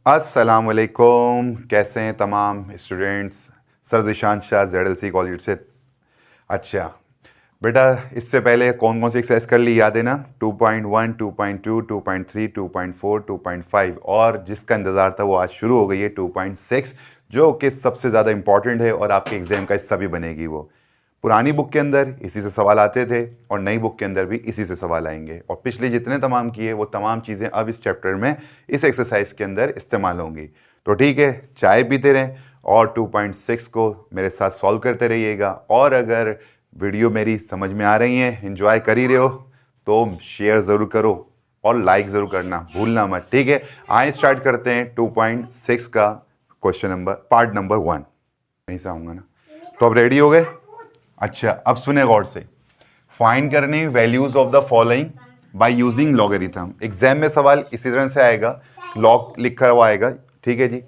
अस्सलामुअलैकुम, कैसे हैं तमाम students. Sir Zeeshan Shah ZLC college से। अच्छा बेटा, इससे पहले कौन कौन सी एक्सरसाइज कर ली याद है ना? 2.1, 2.2, 2.3, 2.4, 2.5 और जिसका इंतज़ार था वो आज शुरू हो गई है 2.6, जो कि सबसे ज़्यादा इंपॉर्टेंट है और आपके एग्ज़ाम का हिस्सा भी बनेगी। वो पुरानी बुक के अंदर इसी से सवाल आते थे और नई बुक के अंदर भी इसी से सवाल आएंगे, और पिछले जितने तमाम किए वो तमाम चीज़ें अब इस चैप्टर में इस एक्सरसाइज के अंदर इस्तेमाल होंगी। तो ठीक है, चाय पीते रहें और 2.6 को मेरे साथ सॉल्व करते रहिएगा। और अगर वीडियो मेरी समझ में आ रही है, एंजॉय कर ही रहे हो, तो शेयर ज़रूर करो और लाइक ज़रूर करना भूलना मत। ठीक है, आए स्टार्ट करते हैं 2.6 का क्वेश्चन नंबर पार्ट नंबर 1। नहीं से आऊँगा ना, तो अब रेडी हो गए? अच्छा, अब सुने गौर से। फाइंड करनी values of the following by using logarithm. Exam में सवाल इसी तरह से आएगा, लॉग लिख कर वो आएगा। ठीक है जी।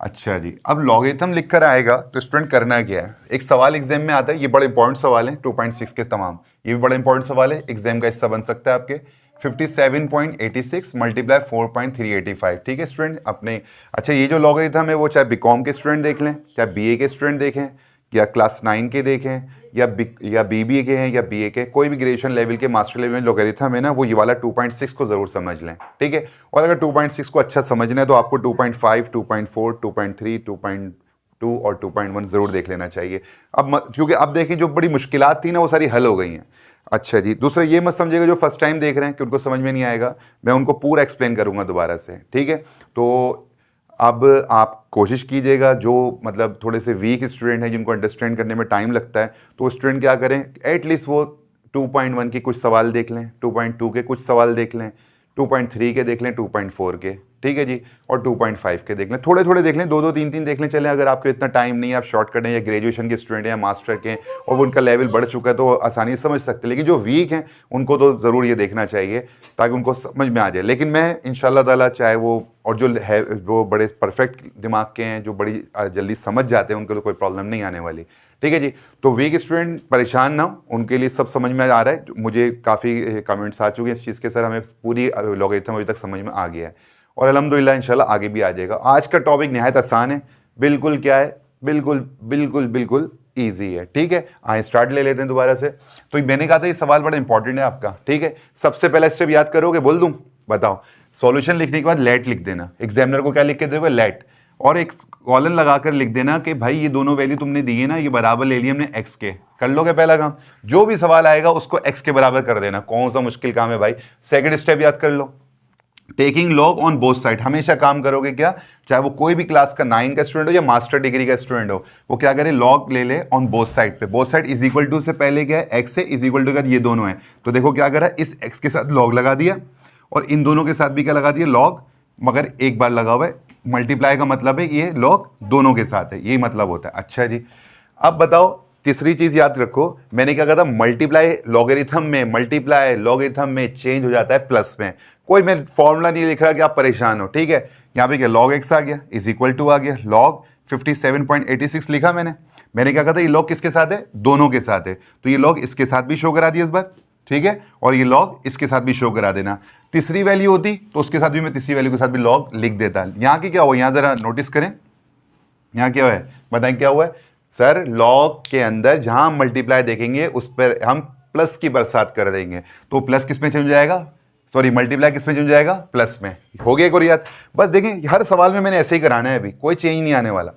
अच्छा जी, अब लॉगरिथम लिख कर आएगा तो स्टूडेंट करना क्या है? एक सवाल एग्जाम में आता है, ये बड़े इंपॉर्टेंट सवाल है 2.6 के तमाम, ये भी बड़ा इंपॉर्टेंट सवाल है, एग्जाम का हिस्सा बन सकता है आपके। 57.86 मल्टीप्लाई 4.385। ठीक है स्टूडेंट अपने। अच्छा, ये जो लॉगरिथम है वो चाहे बीकॉम के स्टूडेंट देख लें, चाहे बीए के स्टूडेंट देखें, या क्लास 9 के देखें, या बीबीए के हैं, या बीए के, कोई भी ग्रेजुएशन लेवल के मास्टर लेवल में लॉगरिथम है ना, वो ये वाला 2.6 को ज़रूर समझ लें। ठीक है, और अगर 2.6 को अच्छा समझना है तो आपको 2.5, 2.4, 2.3, 2.2 और 2.1 ज़रूर देख लेना चाहिए। क्योंकि अब देखें, जो बड़ी मुश्किलात थी ना वो सारी हल हो गई हैं। अच्छा जी, दूसरा ये मत समझिएगा जो फर्स्ट टाइम देख रहे हैं कि उनको समझ में नहीं आएगा, मैं उनको पूरा एक्सप्लेन करूँगा दोबारा से। ठीक है, तो अब आप कोशिश कीजिएगा, जो मतलब थोड़े से वीक स्टूडेंट हैं जिनको अंडरस्टैंड करने में टाइम लगता है, तो स्टूडेंट क्या करें, एटलीस्ट वो 2.1 के कुछ सवाल देख लें, 2.2 के कुछ सवाल देख लें, 2.3 के देख लें, 2.4 के, ठीक है जी, और 2.5 के देख लें, थोड़े थोड़े देख लें, दो दो तीन तीन देख लें चलें। अगर आपको इतना टाइम नहीं है, आप शॉर्टकट हैं या ग्रेजुएशन के स्टूडेंट हैं या मास्टर के और वो उनका लेवल बढ़ चुका है तो आसानी से समझ सकते हैं, लेकिन जो वीक हैं उनको तो ज़रूर ये देखना चाहिए ताकि उनको समझ में आ जाए। लेकिन मैं इंशाल्लाह ताला, चाहे वो और जो है वो बड़े परफेक्ट दिमाग के हैं, जो बड़ी जल्दी समझ जाते हैं, उनको तो कोई प्रॉब्लम नहीं आने वाली। ठीक है जी, तो वीक स्टूडेंट परेशान ना हो, उनके लिए सब समझ में आ रहा है। मुझे काफ़ी कमेंट्स आ चुके हैं इस चीज़ के, सर हमें पूरी लॉगरिथम अभी तक समझ में आ गया है और अल्हम्दुलिल्लाह इंशाल्लाह आगे भी आ जाएगा। आज का टॉपिक नहायत आसान है, बिल्कुल क्या है, बिल्कुल बिल्कुल बिल्कुल ईजी है। ठीक है, आए स्टार्ट ले लेते हैं दोबारा से। तो मैंने कहा था ये सवाल बड़ा इंपॉर्टेंट है आपका। ठीक है, सबसे पहला स्टेप याद करोगे, बोल दूं? बताओ। सॉल्यूशन लिखने के बाद लेट लिख देना। एग्जामिनर को क्या लिख के दोगे? लेट, और एक कॉलन लगाकर लिख देना कि भाई ये दोनों वैल्यू तुमने दी है ना, ये बराबर ले लिया हमने एक्स के। कर लोगे पहला काम? जो भी सवाल आएगा उसको एक्स के बराबर कर देना। कौन सा मुश्किल काम है भाई। सेकंड स्टेप याद कर लो, taking log on both side. हमेशा काम करोगे क्या, चाहे वो कोई भी क्लास का 9 का स्टूडेंट हो या मास्टर डिग्री का स्टूडेंट हो, वो क्या करे, लॉग ले ले ऑन बोथ साइड पे। Both side is equal to से पहले क्या है, एक्स है, इज इक्वल टू का ये दोनों है, तो देखो क्या करा, इस एक्स के साथ लॉग लगा दिया और इन दोनों के साथ भी क्या लगा दिया, लॉग, मगर एक बार लगा हुआ है। मल्टीप्लाई का मतलब है कि ये लॉग दोनों के साथ है, यही मतलब होता है। अच्छा जी, अब बताओ तीसरी चीज याद रखो, मैंने क्या कहा था, मल्टीप्लाई लॉगरिथम में, मल्टीप्लाई लॉगरिथम में चेंज हो जाता है प्लस में। कोई मैं फॉर्मूला नहीं लिख रहा कि आप परेशान हो। ठीक है, यहाँ पे क्या लॉग एक्स आ गया इज इक्वल टू आ गया लॉग 57.86 लिखा मैंने क्या कहा था, ये लॉग किसके साथ है, दोनों के साथ है, तो ये लॉग इसके साथ भी शो करा दिया इस बार। ठीक है, और ये लॉग इसके साथ भी शो करा देना। तीसरी वैल्यू होती तो उसके साथ भी मैं तीसरी वैल्यू के साथ भी लॉग लिख देता। यहाँ की क्या हुआ, यहाँ जरा नोटिस करें, यहाँ क्या हुआ है, बताएं क्या हुआ है सर। लॉग के अंदर जहां मल्टीप्लाई देखेंगे उस पर हम प्लस की बरसात कर देंगे, तो प्लस किस में चेंज हो जाएगा, सॉरी मल्टीप्लाई किस में चेंज हो जाएगा, प्लस में। हो गया कोई याद? बस देखें, हर सवाल में मैंने ऐसे ही कराना है, अभी कोई चेंज नहीं आने वाला।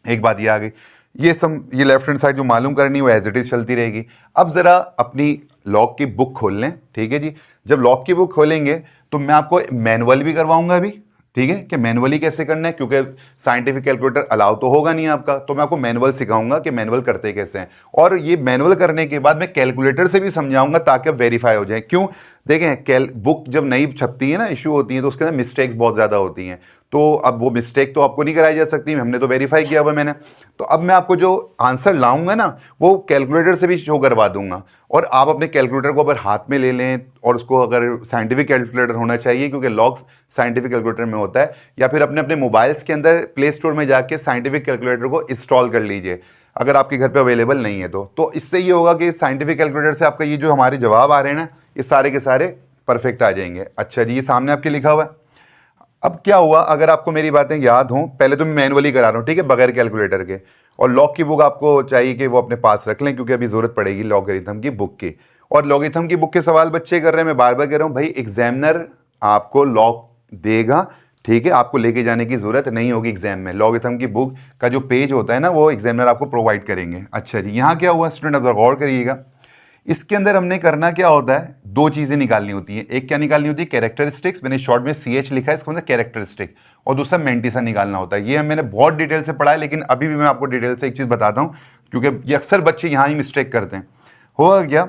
एक बात ये आ गई, ये लेफ्ट हैंड साइड जो मालूम करनी है वो एज इट इज चलती रहेगी। अब जरा अपनी लॉग की बुक खोल लें। ठीक है जी, जब लॉग की बुक खोलेंगे तो मैं आपको मैनुअल भी करवाऊंगा अभी। ठीक है, कि मैनुअली कैसे करना है, क्योंकि साइंटिफिक कैलकुलेटर अलाउ तो होगा नहीं आपका, तो मैं आपको मैनुअल सिखाऊंगा कि मैनुअल करते कैसे हैं। और ये मैनुअल करने के बाद मैं कैलकुलेटर से भी समझाऊंगा ताकि आप वेरीफाई हो जाए। क्यों, देखें बुक जब नई छपती है ना, इशू होती है, तो उसके अंदर मिस्टेक्स बहुत ज़्यादा होती हैं, तो अब वो मिस्टेक तो आपको नहीं कराई जा सकती, हमने तो वेरीफाई किया हुआ मैंने। तो अब मैं आपको जो आंसर लाऊंगा ना वो कैलकुलेटर से भी शो करवा दूंगा, और आप अपने कैलकुलेटर को अगर हाथ में ले लें, और उसको अगर साइंटिफिक कैलकुलेटर होना चाहिए क्योंकि लॉग साइंटिफिक कैलकुलेटर में होता है, या फिर अपने अपने मोबाइल्स के अंदर प्ले स्टोर में जाके साइंटिफिक कैलकुलेटर को इंस्टॉल कर लीजिए अगर आपके घर पे अवेलेबल नहीं है तो इससे ये होगा कि साइंटिफिक कैलकुलेटर से आपका ये जो हमारे जवाब आ रहे हैं ना, ये सारे के सारे परफेक्ट आ जाएंगे। अच्छा जी, ये सामने आपके लिखा हुआ है। अब क्या हुआ, अगर आपको मेरी बातें याद हों, पहले तो मैं मैनुअली करा रहा हूँ, ठीक है, बगैर कैलकुलेटर के। और लॉग की बुक आपको चाहिए कि वो अपने पास रख लें, क्योंकि अभी जरूरत पड़ेगी लॉगरिथम की बुक की। और लॉगरिथम की बुक के सवाल बच्चे कर रहे हैं, मैं बार बार कह रहा हूँ भाई, एग्जामिनर आपको लॉग देगा, ठीक है, आपको लेके जाने की जरूरत नहीं होगी एग्जाम में। लॉगरिथम की बुक का जो पेज होता है ना, वो एग्जामिनर आपको प्रोवाइड करेंगे। अच्छा जी, यहाँ क्या हुआ स्टूडेंट, अब गौर करिएगा, इसके अंदर हमने करना क्या होता है, दो चीजें निकालनी होती हैं। एक क्या निकालनी होती है, कैरेक्टरिस्टिक्स, मैंने शॉर्ट में CH लिखा है, इसका मतलब कैरेक्टरिस्टिक। और दूसरा मेंटिसा निकालना होता है। ये मैंने बहुत डिटेल से पढ़ा है, लेकिन अभी भी मैं आपको डिटेल से एक चीज बताता हूं, क्योंकि ये अक्सर बच्चे यहाँ ही मिस्टेक करते हैं। हुआ क्या,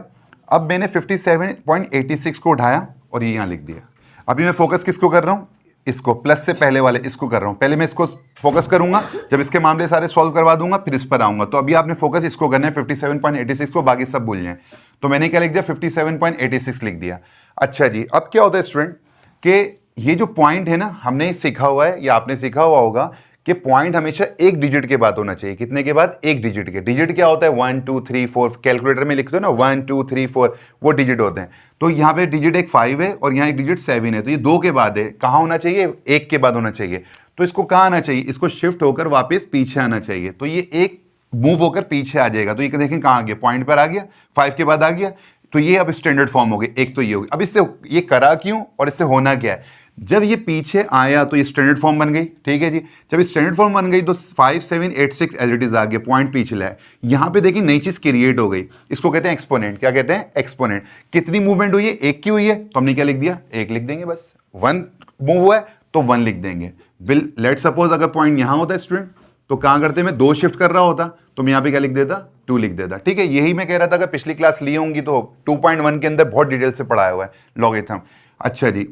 अब मैंने 57.86 को उठाया और ये यहाँ लिख दिया। अभी मैं फोकस किसको कर रहा हूँ, इसको, प्लस से पहले वाले इसको कर रहा हूं। पहले मैं इसको फोकस करूंगा, जब इसके मामले सारे सॉल्व करवा दूंगा फिर इस पर आऊंगा। तो अभी आपने फोकस इसको करना है 57.86 को, बाकी सब भूल जाएं। तो मैंने क्या लिख दिया, 57.86 लिख दिया। अच्छा जी, अब क्या होता है स्टूडेंट कि ये जो पॉइंट है ना, हमने सीखा हुआ है या आपने सीखा हुआ होगा कि पॉइंट हमेशा एक डिजिट के बाद होना चाहिए। कितने के बाद, एक डिजिट के। डिजिट क्या होता है, 1 2 3 4, कैलकुलेटर में लिखते हो ना 1 2 3 4, वो डिजिट होते हैं। तो यहाँ पे डिजिट एक 5 है और यहाँ एक डिजिट 7 है, तो ये 2 के बाद है। कहाँ होना चाहिए, 1 के बाद होना चाहिए। तो इसको कहाँ आना चाहिए, इसको शिफ्ट होकर वापस पीछे आना चाहिए। तो ये एक मूव होकर पीछे आ जाएगा। तो ये देखें कहाँ आ गया, पॉइंट पर आ गया, 5 के बाद आ गया। तो ये अब स्टैंडर्ड फॉर्म हो गई। एक तो ये होगी। अब इससे ये करा क्यों और इससे होना क्या है, जब ये पीछे आया तो ये स्टैंडर्ड फॉर्म बन गई, ठीक है जी। जब स्टैंडर्ड फॉर्म बन गई तो 5 7 8 6 एज इट इज आ गया, पॉइंट पीछे लाया। यहां पे देखिए नई चीज क्रिएट हो गई, इसको कहते हैं एक्सपोनेंट। क्या कहते हैं, एक्सपोनेंट। कितनी मूवमेंट हुई है, एक की हुई है, तो हमने क्या लिख दिया, एक लिख देंगे बस। 1 मूव हुआ है तो 1 लिख देंगे। बिल लेट सपोज अगर पॉइंट यहां होता है स्टूडेंट, तो कहां करते, मैं 2 शिफ्ट कर रहा होता, तो मैं यहां पे क्या लिख देता, 2 लिख देता, ठीक है। यही मैं कह रहा था, अगर पिछली क्लास ली होंगी तो 2.1 के अंदर बहुत डिटेल से पढ़ाया हुआ है लॉगरिथम। अच्छा जी,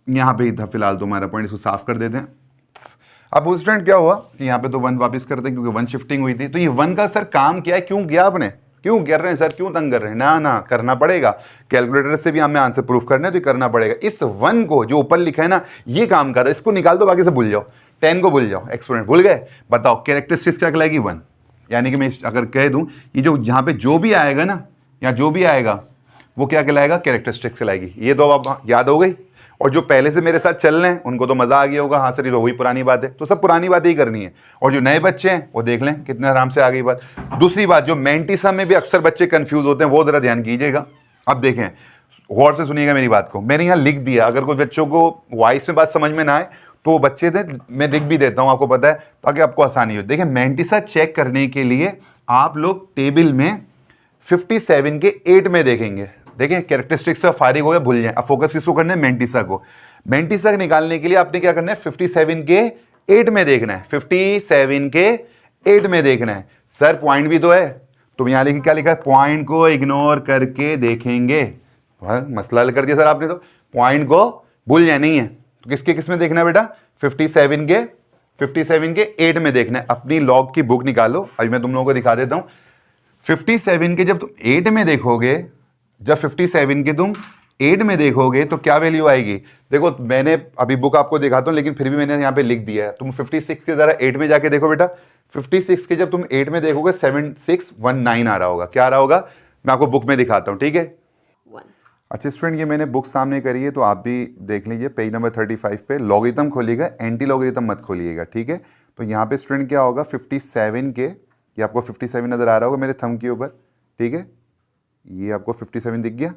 यहाँ पे था फिलहाल तो हमारा पॉइंट, इसको साफ कर देते हैं। अब उस स्टूडेंट क्या हुआ कि यहाँ पे तो 1 वापस करते हैं, क्योंकि 1 शिफ्टिंग हुई थी। तो ये 1 का सर काम क्या है, क्यों किया आपने, क्यों कर रहे हैं सर, क्यों तंग कर रहे हैं, ना ना करना पड़ेगा। कैलकुलेटर से भी हमें आंसर प्रूफ करना है तो करना पड़ेगा। इस 1 को जो ऊपर लिखा है ना, ये काम कर रहा है, इसको निकाल दो, बाकी से भूल जाओ। 10 को भूल जाओ, एक्सपोनेंट भूल गए, बताओ कैरेक्टरिस्टिक्स क्या कहलाएगी, 1। यानी कि मैं अगर कह दूं, ये जो यहाँ पे जो भी आएगा ना, या जो भी आएगा वो क्या कहलाएगा, कैरेक्टरिस्टिक्स कहलाएगी। ये दो अब याद हो गई। और जो पहले से मेरे साथ चल रहे हैं उनको तो मजा आ गया होगा, हाँ सर ये तो वही पुरानी बात है। तो सब पुरानी बातें ही करनी है। और जो नए बच्चे हैं वो देख लें कितने आराम से आ गई बात। दूसरी बात, जो मेंटिसा में भी अक्सर बच्चे कंफ्यूज होते हैं, वो जरा ध्यान कीजिएगा। अब देखें, गौर से सुनिएगा मेरी बात को। मैंने यहाँ लिख दिया, अगर कोई बच्चों को वॉइस में बात समझ में ना आए तो बच्चे थे, मैं लिख भी देता हूँ, आपको पता है, ताकि आपको आसानी हो। देखिए मेंटिसा चेक करने के लिए आप लोग टेबल में 57 के 8 में देखेंगे। देखें कैरेक्टरिस्टिक्स से फारिग हो गया, भूल जाए। अब फोकस किसको करना है, मेंटिसा को। मेंटिसा निकालने के लिए आपने क्या करना है, 57 के 8 में देखना है। 57 के 8 में देखना है। सर पॉइंट भी तो है, तो यहां लिखिए क्या लिखा है, पॉइंट को इग्नोर करके देखेंगे। मसला हल कर दिया सर आपने, तो पॉइंट को भूल जाए नहीं है। तो किसके किस में देखना है बेटा, 57 के 8 में देखना है। अपनी लॉग की बुक निकालो, अभी मैं तुम लोगों को दिखा देता हूं। 57 के जब तुम 8 में देखोगे, जब 57 के तुम 8 में देखोगे तो क्या वैल्यू आएगी। देखो मैंने अभी बुक आपको दिखाता हूं, लेकिन फिर भी मैंने यहां पे लिख दिया है। तुम 56 के जरा 8 में जाके देखो बेटा। 56 के जब तुम 8 में देखोगे 7619 आ रहा होगा। क्या आ रहा होगा, मैं आपको बुक में दिखाता हूं, ठीक है। अच्छा स्टूडेंट, ये मैंने बुक सामने करी है, तो आप भी देख लीजिए। पेज नंबर 35 पे लॉगरिथम खोलिएगा, एंटी लॉगरिथम मत खोलिएगा, ठीक है। तो यहाँ पे स्टूडेंट क्या होगा, 57 के, ये आपको 57 नजर आ रहा होगा मेरे थंब के ऊपर, ठीक है। ये आपको 57 दिख गया।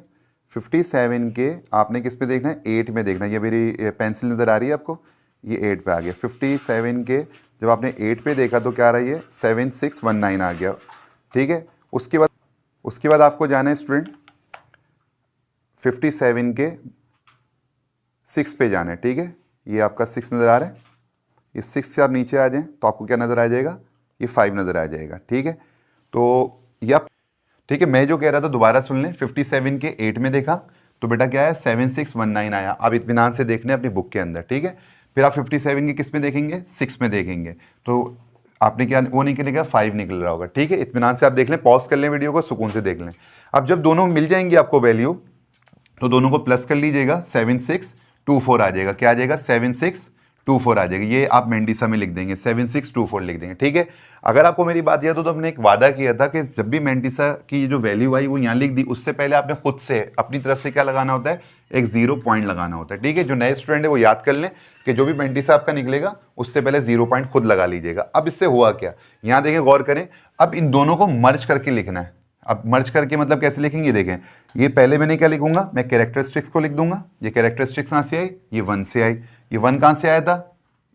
57 के आपने किस पे देखना है, 8 में देखना है। ये मेरी पेंसिल नज़र आ रही है आपको, ये 8 पे आ गया। 57 के जब आपने 8 पे देखा तो क्या रही है, 7619 आ गया, ठीक है। उसके बाद आपको जाना है स्टूडेंट 57 के 6 पे जाना है, ठीक है। ये आपका 6 नज़र आ रहा है। ये 6 से आप नीचे आ जाएं तो आपको क्या नज़र आ जाएगा, ये 5 नज़र आ जाएगा, ठीक है। तो ये ठीक है, मैं जो कह रहा था दोबारा सुन लें। 57 के 8 में देखा तो बेटा क्या है, 7619 आया। आप इत्मीनान से देख लें अपनी बुक के अंदर, ठीक है। फिर आप 57 के किस में देखेंगे, 6 में देखेंगे, तो आपने क्या वो निकलेगा, 5 निकल रहा होगा, ठीक है। इत्मीनान से आप देख लें, पॉज कर लें वीडियो को, सुकून से देख लें। अब जब दोनों मिल जाएंगे आपको वैल्यू, तो दोनों को प्लस कर लीजिएगा, 7624 आ जाएगा। क्या आ जाएगा, 7624 आ जाएगा। ये आप मेंटिसा में लिख देंगे, 7624 लिख देंगे, ठीक है। अगर आपको मेरी बात याद हो तो हमने एक वादा किया था कि जब भी मेंटिसा की जो वैल्यू आई वो यहाँ लिख दी, उससे पहले आपने खुद से अपनी तरफ से क्या लगाना होता है, एक 0 पॉइंट लगाना होता है, ठीक है। जो नए स्टूडेंट है वो याद कर लें कि जो भी मेंटिसा आपका निकलेगा उससे पहले 0 पॉइंट खुद लगा लीजिएगा। अब इससे हुआ क्या, यहाँ देखें, गौर करें, अब इन दोनों को मर्ज करके लिखना है। अब मर्ज करके मतलब कैसे लिखेंगे, देखें, ये पहले मैंने क्या लिखूंगा, मैं कैरेक्टरिस्टिक्स को लिख दूंगा। ये कैरेक्टरिस्टिक्स कहाँ से आई, ये 1 से आई। ये 1 कहाँ से आया था,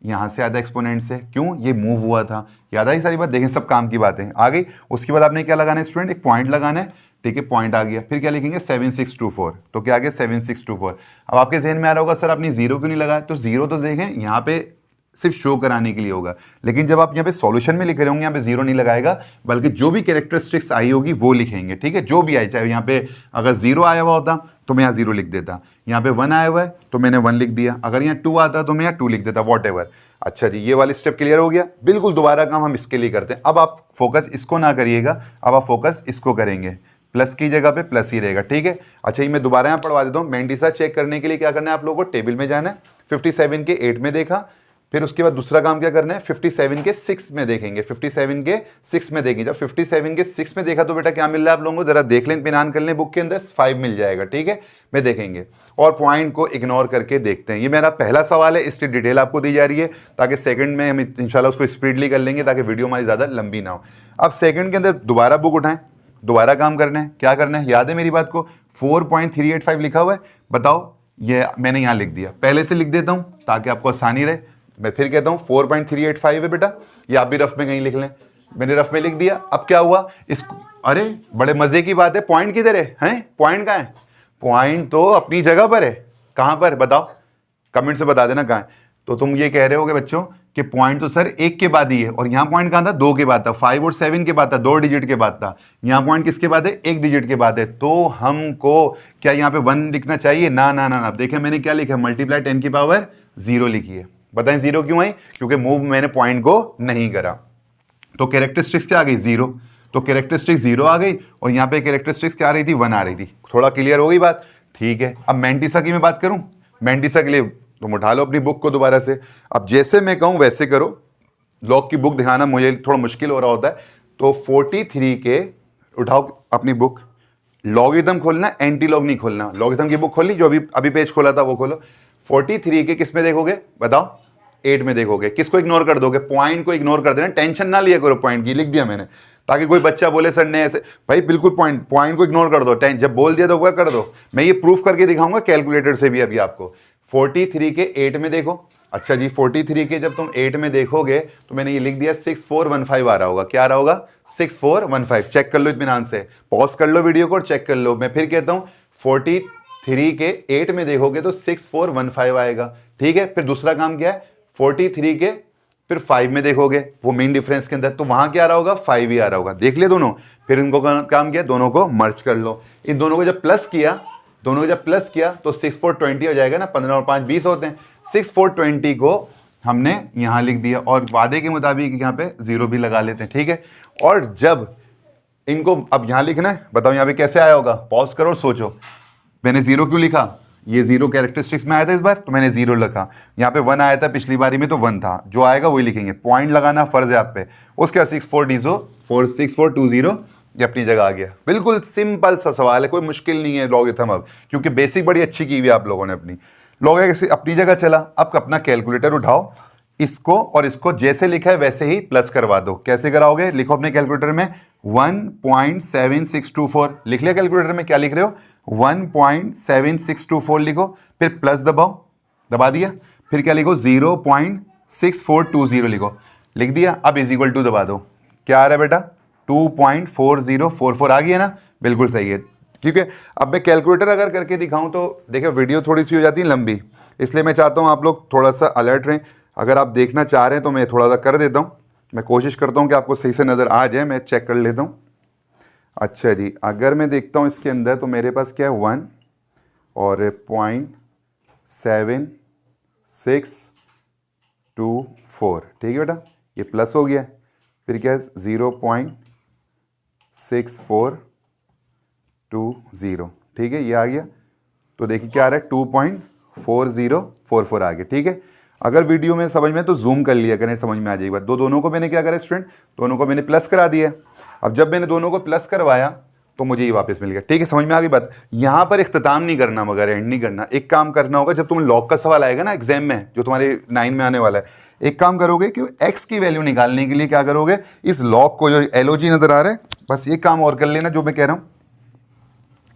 यहाँ से आया था एक्सपोनेंट से, क्यों, ये मूव हुआ था। याद आई सारी बात, देखें सब काम की बातें आ गई। उसके बाद आपने क्या लगाना है स्टूडेंट, एक पॉइंट लगाना है, ठीक है, पॉइंट आ गया। फिर क्या लिखेंगे 7624, तो क्या आ गया 7624। अब आपके जहन में आ रहा होगा सर आपने 0 क्यों नहीं लगाया, तो 0 तो देखें यहाँ पे सिर्फ शो कराने के लिए होगा, लेकिन जब आप यहाँ पे सॉल्यूशन में लिख रहे होंगे यहाँ पे 0 नहीं लगाएगा, बल्कि जो भी कैरेक्टरिस्टिक्स आई होगी वो लिखेंगे, ठीक है। जो भी आई, चाहे यहाँ पे अगर 0 आया हुआ होता तो मैं यहाँ 0 लिख देता, यहाँ पे 1 आया हुआ है तो मैंने 1 लिख दिया, अगर यहाँ 2 आता तो मैं यहाँ 2 लिख देता, वॉट एवर। अच्छा जी, ये वाली स्टेप क्लियर हो गया। बिल्कुल दोबारा काम हम इसके लिए करते हैं। अब आप फोकस इसको ना करिएगा, अब आप फोकस इसको करेंगे, प्लस की जगह पे प्लस ही रहेगा, ठीक है। अच्छा, ये मैं दोबारा यहाँ पढ़वा देता हूँ। मेंटिसा चेक करने के लिए क्या करना है आप लोगों को, टेबल में जाना है, 57 के 8 में देखा, फिर उसके बाद दूसरा काम क्या करना है, 57 के 6 में देखेंगे, 57 के 6 में देखेंगे। जब 57 के 6 में देखा तो बेटा क्या मिल रहा है आप लोगों को, जरा देख लें, इत्मीनान कर लें, बुक के अंदर 5 मिल जाएगा, ठीक है। मैं देखेंगे और पॉइंट को इग्नोर करके देखते हैं। ये मेरा पहला सवाल है, इसकी डिटेल आपको दी जा रही है ताकि सेकंड में हम इंशाल्लाह उसको स्पीडली कर लेंगे ताकि वीडियो हमारी ज़्यादा लंबी ना हो। अब सेकंड के अंदर दोबारा बुक उठाएं, दोबारा काम करना है। क्या करना है, याद है मेरी बात को, 4.385 लिखा हुआ है, बताओ, ये मैंने यहाँ लिख दिया, पहले से लिख देता हूँ ताकि आपको आसानी रहे। मैं फिर कहता हूँ 4.385 है बेटा, ये आप भी रफ में कहीं लिख लें, मैंने रफ में लिख दिया। अब क्या हुआ इसको, अरे बड़े मजे की बात है, पॉइंट किधर है, पॉइंट कहाँ है, पॉइंट तो अपनी जगह पर है, कहाँ पर बताओ, कमेंट से बता देना कहाँ है। तो तुम ये कह रहे होगे बच्चों कि पॉइंट तो सर 1 के बाद ही है, और यहाँ पॉइंट कहाँ था, 2 के बाद था, 5 और 7 के बाद था, 2 डिजिट के बाद था। यहाँ पॉइंट किसके बाद है, 1 डिजिट के बाद है। तो हमको क्या यहाँ पे 1 लिखना चाहिए, ना ना ना ना। देखिए मैंने क्या लिखा, मल्टीप्लाई 10 की पावर 0 लिखी है। बताएं 0 क्यों आई, क्योंकि मूव मैंने पॉइंट को नहीं करा। तो कैरेक्टरिस्टिक्स क्या आ गई, 0, तो कैरेक्टरिस्टिक्स 0 आ गई, और यहाँ पे कैरेक्टरिस्टिक्स क्या आ रही थी, 1 आ रही थी। थोड़ा क्लियर हो गई बात, ठीक है। अब मेंटिसा की मैं बात करूं, मेंटिसा के लिए तुम उठा लो अपनी बुक को दोबारा से, अब जैसे मैं कहूं वैसे करो। लॉग की बुक दिखाना मुझे थोड़ा मुश्किल हो रहा होता है, तो 43 के उठाओ अपनी बुक, लॉगिथम खोलना, एंटी लॉग नहीं खोलना। लॉगिथम की बुक खोल ली, जो अभी पेज खोला था वो खोलो। 43 के किस में देखोगे बताओ, 8 में देखोगे। किसको इग्नोर कर दोगे, पॉइंट को इग्नोर कर देना, टेंशन ना लिया करो पॉइंट की, लिख दिया मैंने, ताकि कोई बच्चा बोले सर ने ऐसे, भाई बिल्कुल पॉइंट को इग्नोर कर दो, जब बोल दिया तो क्या कर दो। मैं ये प्रूफ करके दिखाऊंगा कैलकुलेटर से भी अभी आपको। 43 के 8 में देखो, अच्छा जी 43 के जब तुम 8 में देखोगे तो मैंने ये लिख दिया 6415 आ रहा होगा, क्या आ रहा होगा 6415। चेक कर लो इत्मीनान से, पॉज कर लो वीडियो को और चेक कर लो। मैं फिर कहता हूँ 43 के 8 में देखोगे तो 6415 आएगा, ठीक है। फिर दूसरा काम क्या है, 43 के फिर 5 में देखोगे, वो मेन डिफरेंस के अंदर, तो वहां क्या आ रहा होगा, 5 ही आ रहा होगा। देख लिया दोनों, फिर इनको काम किया, दोनों को मर्ज कर लो। इन दोनों को जब प्लस किया, दोनों को जब प्लस किया तो 6420 हो जाएगा ना, 15 और 5 20 होते हैं। 6420 को हमने यहां लिख दिया, और वादे के मुताबिक यहाँ पे 0 भी लगा लेते हैं, ठीक है। और जब इनको अब यहां लिखना है, बताओ यहाँ पे कैसे आया होगा, पॉज करो और सोचो। मैंने 0 क्यों लिखा, ये 0 कैरेक्टरिस्टिक्स में आया था इस बार, तो मैंने 0 लिखा। यहाँ पे 1 आया था पिछली बारी में, तो 1 था, जो आएगा वही लिखेंगे। पॉइंट लगाना फर्ज है आप पे। उसके बाद 6420 ये अपनी जगह आ गया। बिल्कुल सिंपल सा सवाल है, कोई मुश्किल नहीं है लॉगिथम अब, क्योंकि बेसिक बड़ी अच्छी की हुई है आप लोगों ने अपनी। लॉगिथम अपनी जगह चला, अब अपना कैलकुलेटर उठाओ, इसको और इसको जैसे लिखा है वैसे ही प्लस करवा दो। कैसे कराओगे, लिखो अपने कैलकुलेटर में 1.7624 लिख लिया कैलकुलेटर में, क्या लिख रहे हो 1.7624 लिखो, फिर प्लस दबाओ, दबा दिया, फिर क्या लिखो 0.6420 लिखो, लिख दिया। अब इज इक्वल टू दबा दो, क्या आ रहा है बेटा 2.4044 आ गया ना, बिल्कुल सही है। ठीक है, अब मैं कैलकुलेटर अगर करके दिखाऊं तो देखिए वीडियो थोड़ी सी हो जाती है लंबी, इसलिए मैं चाहता हूं आप लोग थोड़ा सा अलर्ट रहें। अगर आप देखना चाह रहे हैं तो मैं थोड़ा सा कर देता हूं, मैं कोशिश करता हूं कि आपको सही से नज़र आ जाए। मैं चेक कर लेता हूं। अच्छा जी, अगर मैं देखता हूं इसके अंदर तो मेरे पास क्या है 1 और 0.7624, ठीक है बेटा, ये प्लस हो गया। फिर क्या है 0.6420, ठीक है, ये आ गया। तो देखिए क्या आ रहा है 2.4044 आ गया, ठीक है। अगर वीडियो में समझ में तो जूम कर लिया करें, समझ में आ जाएगी बात। दोनों को मैंने क्या करा स्टूडेंट, दोनों को मैंने प्लस करा दिया। अब जब मैंने दोनों को प्लस करवाया तो मुझे ये वापस मिल गया। ठीक है, समझ में आ गई बात। यहाँ पर इख्तिताम नहीं करना मगर एंड नहीं करना। एक काम करना होगा, जब तुम लॉग का सवाल आएगा ना एग्जाम में जो तुम्हारे 9 में आने वाला है, एक काम करोगे कि x की वैल्यू निकालने के लिए क्या करोगे, इस लॉग को जो LOG नजर आ रहा है, बस एक काम और कर लेना जो मैं कह रहा हूँ,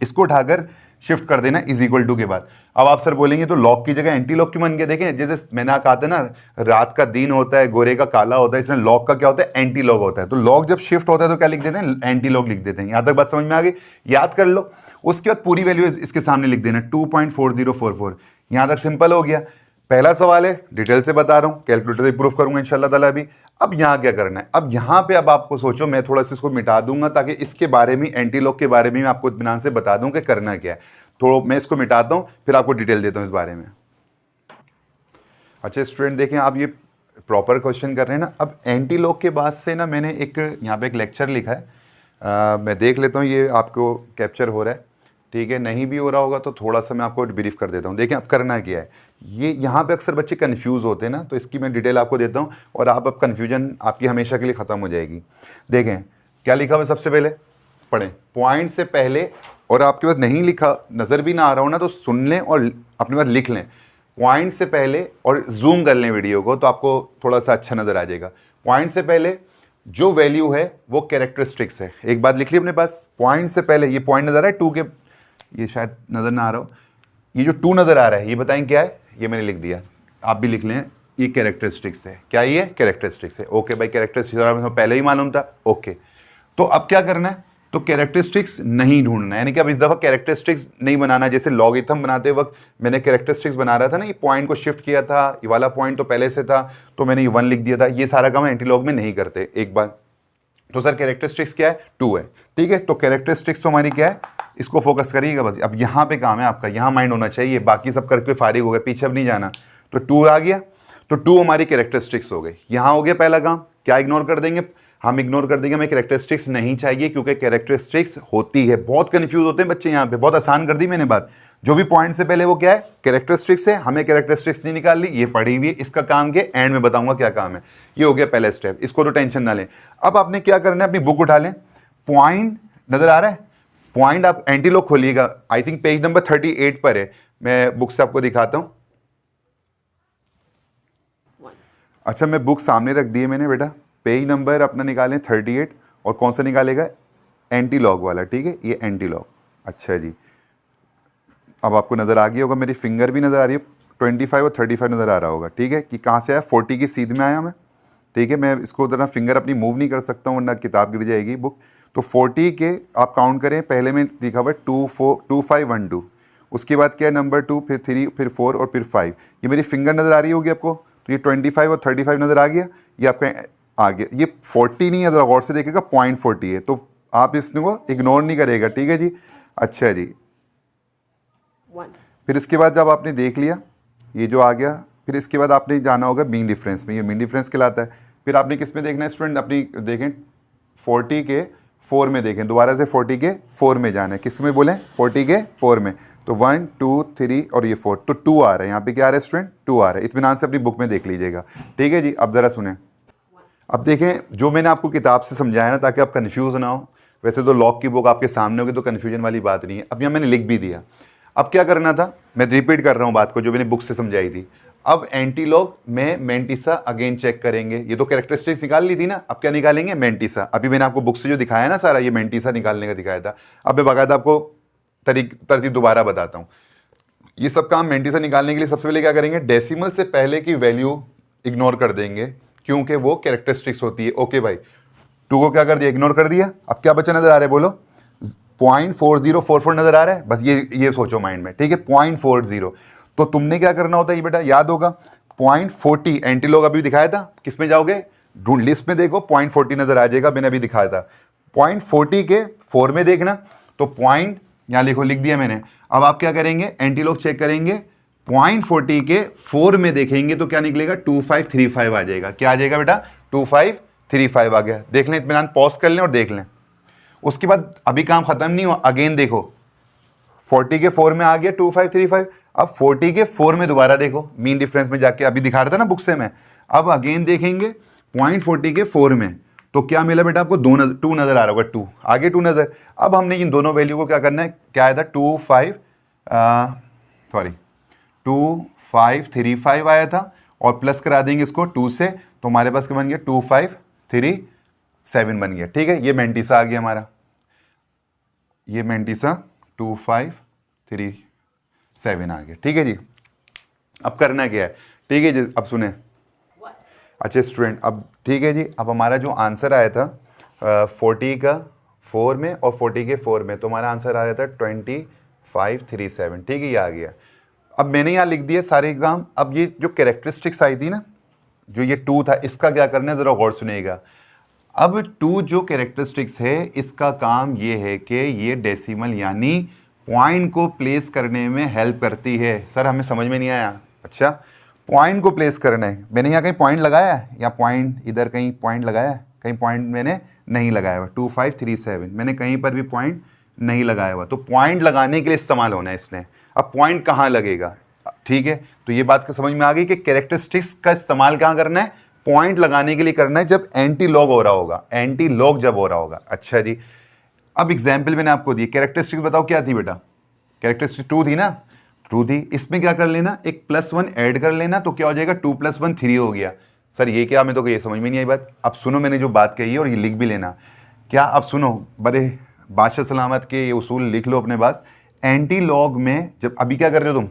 इसको उठाकर शिफ्ट कर देना इज इक्वल टू के बाद। अब आप सर बोलेंगे तो लॉग की जगह एंटी लॉग क्यों बन गया? देखें, जैसे मैंने कहा था ना, रात का दिन होता है, गोरे का काला होता है, इसमें लॉग का क्या होता है, एंटी लॉग होता है। तो लॉग जब शिफ्ट होता है तो क्या लिख देते हैं, एंटी लॉग लिख देते हैं। यहां तक बात समझ में आ गई? याद कर लो। उसके बाद पूरी वैल्यू इसके सामने लिख देना 2.4044। यहां तक सिंपल हो गया। पहला सवाल है, डिटेल से बता रहा हूं, कैलकुलेटर से प्रूफ करूंगा इंशाल्लाह ताला अभी। अब यहाँ क्या करना है, अब यहाँ पे अब आपको सोचो, मैं थोड़ा सा इसको मिटा दूंगा ताकि इसके बारे में, एंटी लॉग के बारे में आपको इत्मीनान से बता दूं कि करना क्या है। थोड़ा मैं इसको मिटाता हूँ, फिर आपको डिटेल देता हूँ इस बारे में। अच्छा स्टूडेंट देखें, आप ये प्रॉपर क्वेश्चन कर रहे हैं ना। अब एंटी लॉग के बाद से ना मैंने एक यहाँ पे एक लेक्चर लिखा है, मैं देख लेता हूँ ये आपको कैप्चर हो रहा है। ठीक है, नहीं भी हो रहा होगा तो थोड़ा सा मैं आपको ब्रीफ कर देता हूँ। देखें अब करना क्या है, ये यहाँ पे अक्सर बच्चे कंफ्यूज होते हैं ना, तो इसकी मैं डिटेल आपको देता हूँ और आप अब कन्फ्यूजन आपकी हमेशा के लिए ख़त्म हो जाएगी। देखें क्या लिखा हुआ, सबसे पहले पढ़ें पॉइंट से पहले, और आपके पास नहीं लिखा, नज़र भी ना आ रहा हो ना, तो सुन लें और अपने पास लिख लें पॉइंट से पहले, और जूम कर लें वीडियो को तो आपको थोड़ा सा अच्छा नज़र आ जाएगा। पॉइंट से पहले जो वैल्यू है वो कैरेक्टरिस्टिक्स है। एक बात लिख ली अपने पास, पॉइंट से पहले ये पॉइंट नज़र आ रहा है 2 के, ये शायद नज़र ना आ रहा हो, ये जो 2 नज़र आ रहा है ये बताएं क्या है, ये मैंने लिख दिया, आप भी लिख लें, ये कैरेक्टरिस्टिक्स है। क्या ये कैरेक्टरिस्टिक्स है? ओके भाई, कैरेक्टरिस्टिक्स पहले ही मालूम था। ओके, तो अब क्या करना है, तो कैरेक्टरिस्टिक्स नहीं ढूंढना है, यानी कि अब इस दफ़ा कैरेक्टरिस्टिक्स नहीं बनाना। जैसे लॉगरिथम बनाते वक्त मैंने कैरेक्टरिस्टिक्स बना रहा था ना, ये पॉइंट को शिफ्ट किया था, ये वाला पॉइंट तो पहले से था तो मैंने ये 1 लिख दिया था। ये सारा काम एंटी लॉग में नहीं करते एक बार। तो सर कैरेक्टरिस्टिक्स क्या है, 2 है। ठीक है, तो कैरेक्टरिस्टिक्स तो हमारी क्या है, इसको फोकस करिएगा बस। अब यहाँ पे काम है आपका, यहाँ माइंड होना चाहिए, बाकी सब करके फारिग हो गए, पीछे अब नहीं जाना। तो 2 आ गया, तो 2 हमारी कैरेक्टरिस्टिक्स हो गई। यहाँ हो गया पहला काम। क्या इग्नोर कर देंगे, हम इग्नोर कर देंगे, हमें कैरेक्टरिस्टिक्स नहीं चाहिए क्योंकि कैरेक्टरिस्टिक्स होती है, बहुत कंफ्यूज होते हैं बच्चे यहाँ पे। बहुत आसान कर दी मैंने बात, जो भी पॉइंट से पहले वो क्या है, कैरेक्टरिस्टिक्स है, हमें कैरेक्टरिस्टिक्स नहीं निकाल ली, ये पढ़ी हुई है। इसका काम के एंड में बताऊंगा क्या काम है। ये हो गया पहला स्टेप, इसको तो टेंशन ना लें। अब आपने क्या करना है, अपनी बुक उठा लें, पॉइंट नजर आ रहा है, पॉइंट आप एंटी लॉग खोलिएगा, आई थिंक पेज नंबर 38 पर है, मैं बुक से आपको दिखाता हूं। अच्छा, मैं बुक सामने रख दी है मैंने बेटा, पेज नंबर अपना निकालें 38, और कौन सा निकालेगा, एंटी लॉग वाला। ठीक है, ये एंटी लॉग। अच्छा जी, अब आपको नज़र आ गया होगा, मेरी फिंगर भी नज़र आ रही है, 25 और 35 नज़र आ रहा होगा। ठीक है, कि कहाँ से आया, 40 की सीध में आया मैं। ठीक है, मैं इसको ज़रा फिंगर अपनी मूव नहीं कर सकता हूँ वरना किताब गिर जाएगी बुक। तो 40 के आप काउंट करें, पहले में लिखा हुआ है 2 5 1 2, उसके बाद क्या है नंबर 2, फिर 3, फिर 4 और फिर 5। ये मेरी फिंगर नज़र आ रही होगी आपको, तो ये 25 और 35 नज़र आ गया, ये आपका आ गया। ये 40 नहीं है, ज़रा गौर से देखिएगा, 0.40 है, तो आप इसको इग्नोर नहीं करेगा। ठीक है जी, अच्छा जी। फिर इसके बाद जब आपने देख लिया ये जो आ गया, फिर इसके बाद आपने जाना होगा मीन डिफरेंस में, ये मीन डिफरेंस कहलाता है। फिर आपने किस में देखना है स्टूडेंट, अपनी देखें 40 के 4 में देखें, दोबारा से 40 के 4 में जाना है। किस में बोलें, 40 के 4 में। तो 1 2 3 और ये 4, तो 2 आ रहा है यहाँ पे। क्या आ रहा है स्टूडेंट, 2 आ रहा है। इत्मीनान से अपनी बुक में देख लीजिएगा। ठीक है जी, अब ज़रा सुने, अब देखें जो मैंने आपको किताब से समझाया ना, ताकि आप कन्फ्यूज़ ना हो। वैसे तो लॉग की बुक आपके सामने होगी तो कन्फ्यूजन वाली बात नहीं है। अब यहाँ मैंने लिख भी दिया। अब क्या करना था, मैं रिपीट कर रहा हूँ बात को जो मैंने बुक से समझाई थी। अब एंटी लॉग में मेंटिसा अगेन चेक करेंगे। ये तो कैरेक्टरिस्टिक्स निकाल ली थी ना, अब क्या निकालेंगे, मेंटिसा। अभी मैंने आपको बुक से जो दिखाया ना सारा, ये मेंटिसा निकालने का दिखाया था। अब मैं बाकायदा आपको तरतीब दोबारा बताता हूँ। ये सब काम मेंटिसा निकालने के लिए सबसे पहले क्या करेंगे, डेसिमल से पहले की वैल्यू इग्नोर कर देंगे क्योंकि वो कैरेक्टरिस्टिक्स होती है। ओके भाई, 2 को क्या कर दिया, इग्नोर कर दिया। अब क्या बचा नजर आ रहा है, बोलो, 0.4044 नजर आ रहा है। बस ये सोचो माइंड में। ठीक है, 0.40। तो तुमने क्या करना होता है, ये बेटा याद होगा, 0.40 एंटी लॉग अभी दिखाया था। किस में जाओगे, ढूंढ लिस्ट में देखो, 0.40 नजर आ जाएगा, मैंने अभी दिखाया था। 0.40 के 4 में देखना, तो पॉइंट यहाँ लिखो, लिख दिया मैंने। अब आप क्या करेंगे, एंटी लॉग चेक करेंगे, 0.40 के 4 में देखेंगे तो क्या निकलेगा, 2535 आ जाएगा। क्या आ जाएगा बेटा, 2535 आ गया। देख लें, इत्मीनान पॉज कर लें और देख लें। उसके बाद अभी काम खत्म नहीं हुआ, अगेन देखो, 40 के 4 में आ गया 2535। अब 40 के 4 में दोबारा देखो, मीन डिफरेंस में जाके, अभी दिखा रहा था ना बुक से मैं। अब अगेन देखेंगे 0.40 के 4 में, तो क्या मिला बेटा आपको, 2 नज़र आ रहा होगा, 2 आगे 2 नज़र। अब हमने इन दोनों वैल्यू को क्या करना है, क्या आया था 2535 आया था, और प्लस करा देंगे इसको 2 से, तो हमारे पास क्या बन गया 2537 बन गया। ठीक है, ये मेंटिसा आ गया हमारा, ये मेंटिसा 2537 आ गया। ठीक है जी, अब करना क्या है, ठीक है जी, अब सुने। अच्छा स्टूडेंट, अब ठीक है जी, अब हमारा जो आंसर आया था 40 का 4 में और 40 के 4 में, तो हमारा आंसर आया था 2537। ठीक है, ये आ गया। अब मैंने यहाँ लिख दिया सारे काम। अब ये जो कैरेक्टरिस्टिक्स आई थी ना, जो ये 2 था, इसका क्या करना है ज़रा गौर सुनिएगा। अब 2 जो कैरेक्टरिस्टिक्स है, इसका काम ये है कि ये डेसिमल यानी पॉइंट को प्लेस करने में हेल्प करती है। सर हमें समझ में नहीं आया। अच्छा, पॉइंट को प्लेस करना है। मैंने यहाँ कहीं पॉइंट लगाया है, या पॉइंट इधर कहीं पॉइंट लगाया है, कहीं पॉइंट मैंने नहीं लगाया हुआ। 2537 मैंने कहीं पर भी पॉइंट नहीं लगाया हुआ, तो पॉइंट लगाने के लिए इस्तेमाल होना है इसने। अब पॉइंट कहाँ लगेगा, ठीक है, तो ये बात समझ में आ गई कि कैरेक्टरिस्टिक्स का इस्तेमाल कहाँ करना है, पॉइंट लगाने के लिए करना है, जब एंटी लॉग हो रहा होगा, एंटी लॉग जब हो रहा होगा। अच्छा जी, अब एग्जाम्पल मैंने आपको दी, कैरेक्टरिस्टिक्स बताओ क्या थी बेटा, कैरेक्टरिस्टिक 2 थी ना, 2 थी, इसमें क्या कर लेना, एक +1 ऐड कर लेना, तो क्या हो जाएगा 2 + 1 3 हो गया। सर ये क्या, मैं तो ये समझ में नहीं आई बात। अब सुनो, मैंने जो बात कही है और ये लिख भी लेना क्या, अब सुनो, बड़े बादशाह सलामत के ये उसूल लिख लो अपने पास। एंटी लॉग में जब अभी क्या कर रहे हो तुम,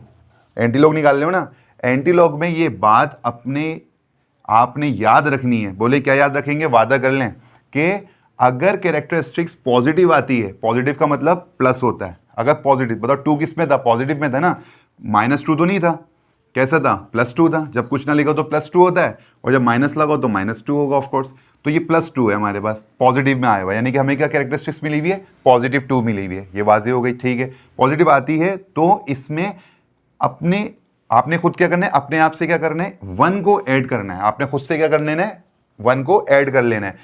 एंटी लॉग निकाल रहे हो ना, एंटी लॉग में ये बात आपने याद रखनी है। बोले क्या याद रखेंगे, वादा कर लें कि अगर कैरेक्टरिस्टिक्स पॉजिटिव आती है, पॉजिटिव का मतलब प्लस होता है, अगर पॉजिटिव, बताओ 2 किस में था, पॉजिटिव में था ना, -2 तो नहीं था, कैसा था, +2 था। जब कुछ ना लिखो तो +2 होता है, और जब माइनस लगाओ तो -2 होगा ऑफकोर्स। तो ये +2 है हमारे पास, पॉजिटिव में आया हुआ, यानी कि हमें क्या कैरेक्टरिस्टिक्स मिली हुई है, +2 मिली हुई है। ये वाजे हो गई, ठीक है। पॉजिटिव आती है तो इसमें आपने खुद क्या करना है, अपने आप से क्या करना है, 1 को ऐड करना है। आपने खुद से क्या कर लेना है, 1 को ऐड कर लेना है।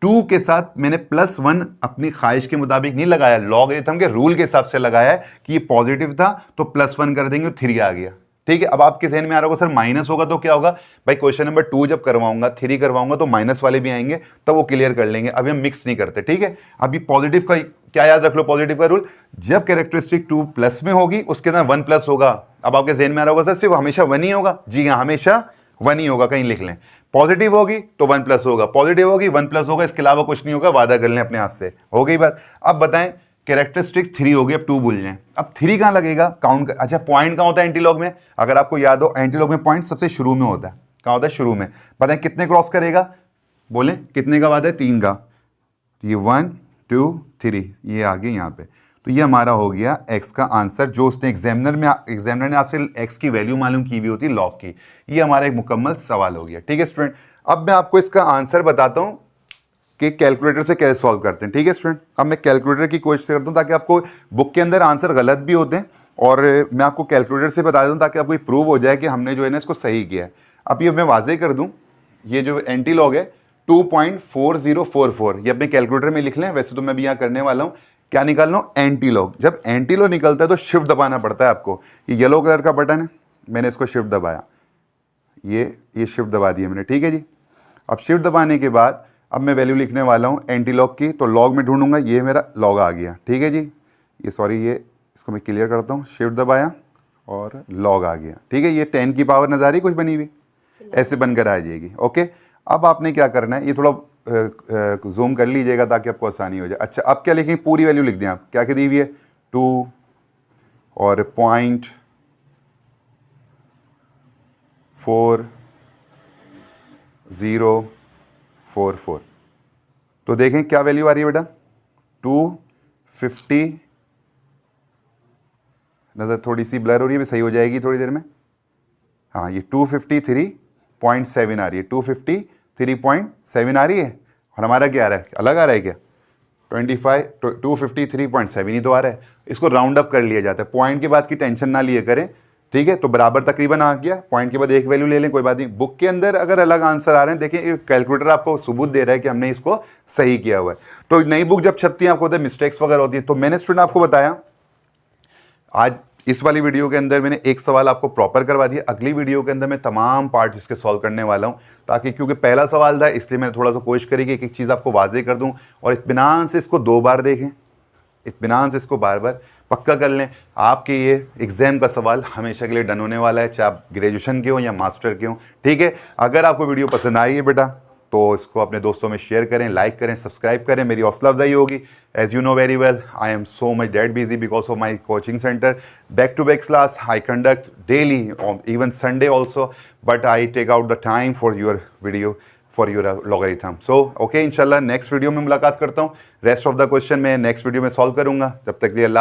2 के साथ मैंने +1 अपनी ख्वाहिश के मुताबिक नहीं लगाया, लॉगरिथम के रूल के हिसाब से लगाया है कि ये पॉजिटिव था तो +1 कर देंगे, 3 आ गया। ठीक है, अब आपके जहन में आ रहा होगा सर माइनस होगा तो क्या होगा, भाई क्वेश्चन नंबर 2 जब करवाऊंगा, 3 करवाऊंगा तो माइनस वाले भी आएंगे, तब वो क्लियर कर लेंगे। अभी हम मिक्स नहीं करते, ठीक है। अभी पॉजिटिव का क्या याद रख लो, पॉजिटिव का रूल, जब कैरेक्टरिस्टिक 2 प्लस में होगी उसके अंदर 1 प्लस होगा। अब आपके जहन में आ रहा होगा सर सिर्फ हमेशा 1 ही होगा, जी हाँ, हमेशा 1 ही होगा, कहीं लिख लें। पॉजिटिव होगी तो 1 प्लस होगा, पॉजिटिव होगी 1 प्लस होगा, इसके अलावा कुछ नहीं होगा, वादा कर लें अपने आप से। हो गई बात। अब बताएं, कैरेक्टरिस्टिक्स 3 हो गई, अब 2 भूल जाएं। अब 3 कहाँ लगेगा, काउंट अच्छा, पॉइंट कहाँ होता है एंटीलॉग में, अगर आपको याद हो, एंटीलॉग में पॉइंट सबसे शुरू में होता है। कहाँ होता है, शुरू में। बताएं कितने क्रॉस करेगा, बोलें कितने का वादा है, 3 का। ये 1 2 3 ये आ गया यहाँ पे, तो ये हमारा हो गया एक्स का आंसर, जो उसने एग्जामिनर ने आपसे एक्स की वैल्यू मालूम की हुई होती लॉग की। ये हमारा एक मुकम्मल सवाल हो गया, ठीक है स्टूडेंट। अब मैं आपको इसका आंसर बताता हूँ कि कैलकुलेटर से कैसे सॉल्व करते हैं, ठीक है स्टूडेंट। अब मैं कैलकुलेटर की कोशिश करता हूँ ताकि आपको, बुक के अंदर आंसर गलत भी होते हैं और मैं आपको कैलकुलेटर से बता दूँ ताकि आपको प्रूव हो जाए कि हमने जो है ना इसको सही किया है। अब ये मैं वाजे कर दूँ, ये जो एंटी लॉग है 2.4044, ये अपने कैलकुलेटर में लिख लें। वैसे तो मैं भी यहाँ करने वाला हूँ, क्या निकाल लो, एंटी लॉग। जब एंटी लॉग निकलता है तो शिफ्ट दबाना पड़ता है आपको। ये येलो कलर का बटन है, मैंने इसको शिफ्ट दबाया, ये शिफ्ट दबा दिया मैंने, ठीक है जी। अब शिफ्ट दबाने के बाद अब मैं वैल्यू लिखने वाला हूँ एंटी लॉग की, तो लॉग में ढूंढूंगा, ये मेरा लॉग आ गया, ठीक है जी। ये सॉरी, ये इसको मैं क्लियर करता हूँ, शिफ्ट दबाया और लॉग आ गया, ठीक है। ये 10 की पावर नज़र आ रही कुछ बनी हुई, ऐसे बनकर आ जाएगी, ओके। अब आपने क्या करना है, ये थोड़ा जूम कर लीजिएगा ताकि आपको आसानी हो जाए। अच्छा, अब क्या लिखें, पूरी वैल्यू लिख दें आप, क्या क्या दी हुई है, 2 और 0.4044, तो देखें क्या वैल्यू आ रही है बेटा, 250, नज़र थोड़ी सी ब्लर हो रही है, भी सही हो जाएगी थोड़ी देर में। हाँ, ये 253.7 आ रही है, 253.7 आ रही है, और हमारा क्या आ रहा है, अलग आ रहा है क्या, 253.7 ही तो आ रहा है। इसको राउंड अप कर लिया जाता है, पॉइंट के बाद की टेंशन ना लिए करें, ठीक है। तो बराबर तकरीबन आ गया, पॉइंट के बाद एक वैल्यू ले लें, कोई बात नहीं। बुक के अंदर अगर अलग आंसर आ रहे हैं, देखिए कैलकुलेटर आपको सबूत दे रहा है कि हमने इसको सही किया हुआ है। तो नई बुक जब छपती है आपको होता है मिस्टेक्स वगैरह होती है, तो मैंने स्टूडेंट आपको बताया आज इस वाली वीडियो के अंदर मैंने एक सवाल आपको प्रॉपर करवा दिया, अगली वीडियो के अंदर मैं तमाम पार्ट्स इसके सॉल्व करने वाला हूँ, ताकि क्योंकि पहला सवाल था इसलिए मैंने थोड़ा सा कोशिश करी कि एक चीज़ आपको वाजे कर दूँ और इत्मीनान से इसको 2 बार देखें, इत्मीनान से इसको बार बार पक्का कर लें। आपके ये एग्ज़ाम का सवाल हमेशा के लिए डन होने वाला है, चाहे आप ग्रेजुएशन के हो या मास्टर के हो। ठीक है, अगर आपको वीडियो पसंद आई है बेटा तो इसको अपने दोस्तों में शेयर करें, लाइक करें, सब्सक्राइब करें, मेरी हौसला अफजाई होगी। As you know very well, I am so much that busy because of my coaching centre, back to back class I conduct daily, even Sunday also, but I take out the time for your video, for your logarithm. So okay, इंशाल्लाह next video में मुलाकात करता हूँ। Rest of the question मैं next video में solve करूँगा। तब तक के लिए अल्लाह